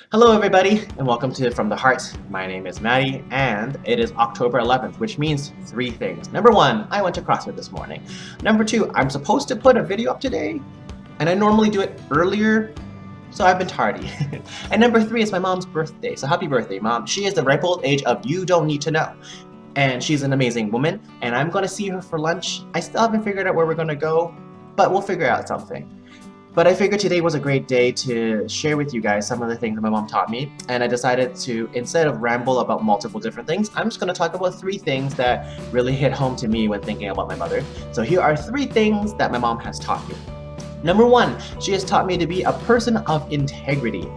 Hello everybody and welcome to From the Heart. My name is Maddie and it is October 11th, which means three things. Number one, I went to CrossFit this morning. Number two, I'm supposed to put a video up today and I normally do it earlier, so I've been tardy. And number three is my mom's birthday, so happy birthday, Mom. She is the ripe old age of you don't need to know. And she's an amazing woman and I'm gonna see her for lunch. I still haven't figured out where we're gonna go, but we'll figure out something. But I figured today was a great day to share with you guys some of the things that my mom taught me, and I decided to, instead of ramble about multiple different things, I'm just going to talk about three things that really hit home to me when thinking about my mother. So here are three things that my mom has taught me. Number one, she has taught me to be a person of integrity.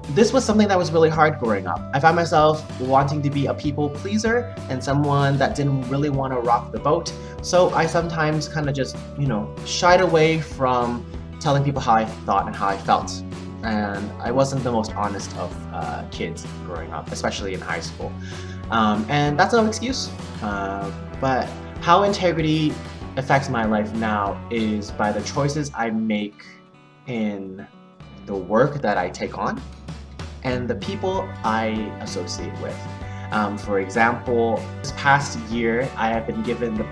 This was something that was really hard growing up. I found myself wanting to be a people pleaser and someone that didn't really want to rock the boat. So I sometimes kind of just, shied away from telling people how I thought and how I felt. And I wasn't the most honest of kids growing up, especially in high school. And that's no excuse. But how integrity affects my life now is by the choices I make in the work that I take on and the people I associate with. For example, this past year, I have been given the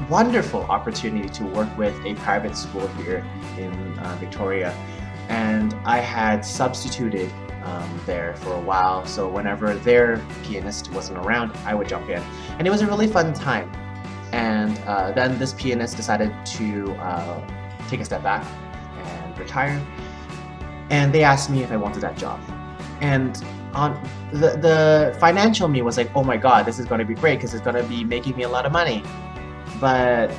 wonderful opportunity to work with a private school here in Victoria, and I had substituted there for a while, so whenever their pianist wasn't around, I would jump in, and it was a really fun time. And then this pianist decided to take a step back and retire, and they asked me if I wanted that job. And on the financial me was like, oh my god, this is going to be great because it's going to be making me a lot of money. But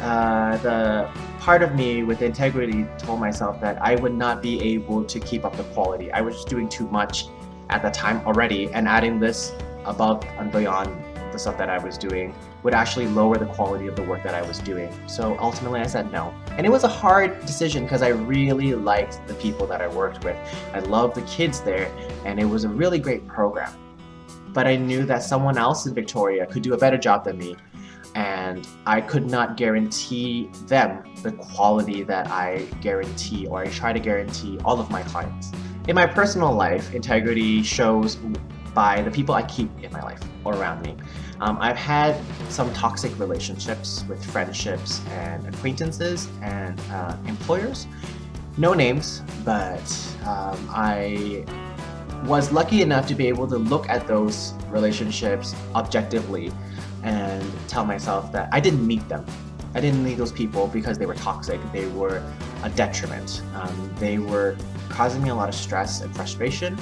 the part of me with integrity told myself that I would not be able to keep up the quality. I was just doing too much at the time already, and adding this above and beyond the stuff that I was doing would actually lower the quality of the work that I was doing. So ultimately I said no. And it was a hard decision because I really liked the people that I worked with. I loved the kids there, and it was a really great program. But I knew that someone else in Victoria could do a better job than me, and I could not guarantee them the quality that I guarantee, or I try to guarantee, all of my clients. In my personal life, integrity shows by the people I keep in my life or around me. I've had some toxic relationships with friendships and acquaintances and employers. No names, but I was lucky enough to be able to look at those relationships objectively and tell myself that I didn't need them. I didn't need those people because they were toxic. They were a detriment. They were causing me a lot of stress and frustration.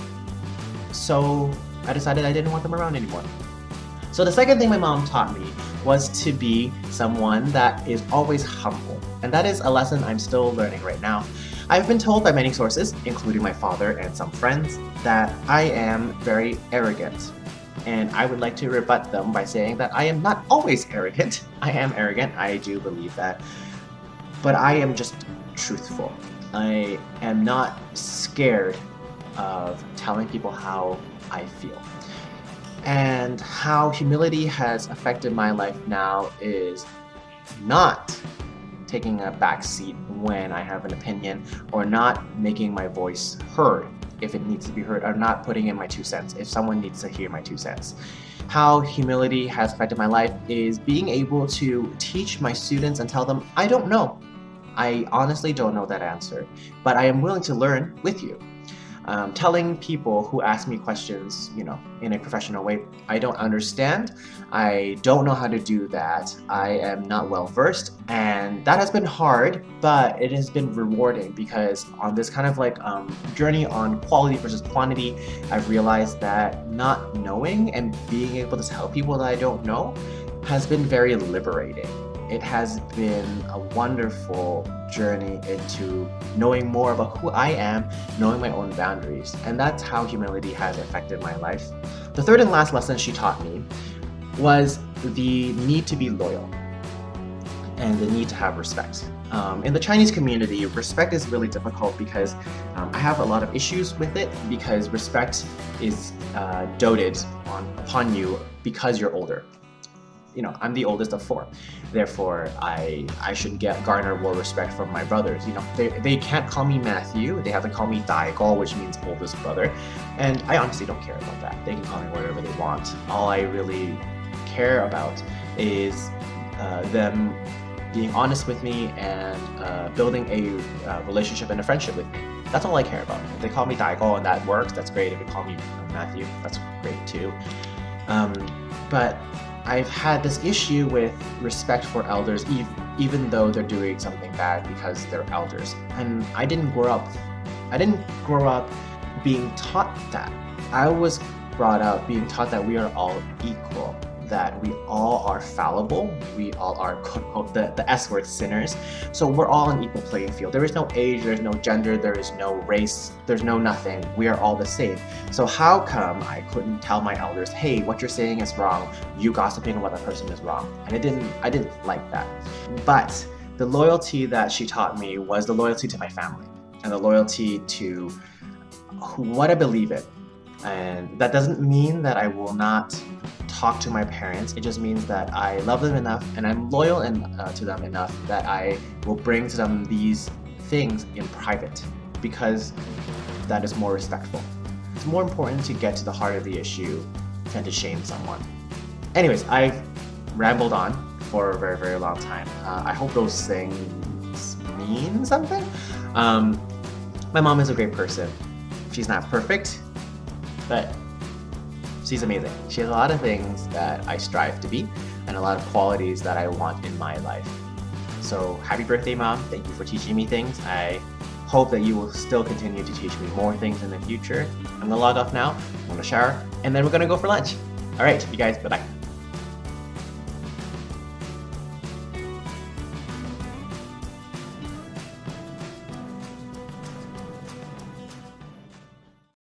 So I decided I didn't want them around anymore. So the second thing my mom taught me was to be someone that is always humble. And that is a lesson I'm still learning right now. I've been told by many sources, including my father and some friends, that I am very arrogant. And I would like to rebut them by saying that I am not always arrogant. I am arrogant, I do believe that. But I am just truthful. I am not scared of telling people how I feel. And how humility has affected my life now is not taking a back seat when I have an opinion, or not making my voice heard if it needs to be heard, or not putting in my 2 cents if someone needs to hear my 2 cents. How humility has affected my life is being able to teach my students and tell them, I don't know. I honestly don't know that answer, but I am willing to learn with you. Telling people who ask me questions, in a professional way, I don't understand, I don't know how to do that, I am not well versed, and that has been hard, but it has been rewarding because on this kind of journey on quality versus quantity, I've realized that not knowing and being able to tell people that I don't know has been very liberating. It has been a wonderful journey into knowing more about who I am, knowing my own boundaries, and that's how humility has affected my life. The third and last lesson she taught me was the need to be loyal and the need to have respect. In the Chinese community, respect is really difficult because I have a lot of issues with it, because respect is doted upon you because you're older. I'm the oldest of 4. Therefore, I should garner more respect from my brothers. They can't call me Matthew. They have to call me Daigol, which means oldest brother. And I honestly don't care about that. They can call me whatever they want. All I really care about is them being honest with me and building a relationship and a friendship with me. That's all I care about. If they call me Daigol and that works, that's great. If they call me Matthew, that's great too. But I've had this issue with respect for elders, even though they're doing something bad because they're elders. And I didn't grow up being taught that. I was brought up being taught that we are all equal, that we all are fallible, we all are quote unquote the S word sinners. So we're all on equal playing field. There is no age, there's no gender, there is no race, there's no nothing. We are all the same. So how come I couldn't tell my elders, hey, what you're saying is wrong, you gossiping about that person is wrong? And I didn't like that. But the loyalty that she taught me was the loyalty to my family and the loyalty to what I believe in. And that doesn't mean that I will not talk to my parents. It just means that I love them enough and I'm loyal to them enough that I will bring to them these things in private, because that is more respectful. It's more important to get to the heart of the issue than to shame someone. Anyways, I've rambled on for a very, very long time. I hope those things mean something. My mom is a great person. She's not perfect, but she's amazing. She has a lot of things that I strive to be and a lot of qualities that I want in my life. So happy birthday, Mom. Thank you for teaching me things. I hope that you will still continue to teach me more things in the future. I'm gonna log off now, I'm gonna shower, and then we're gonna go for lunch. All right, you guys, bye-bye.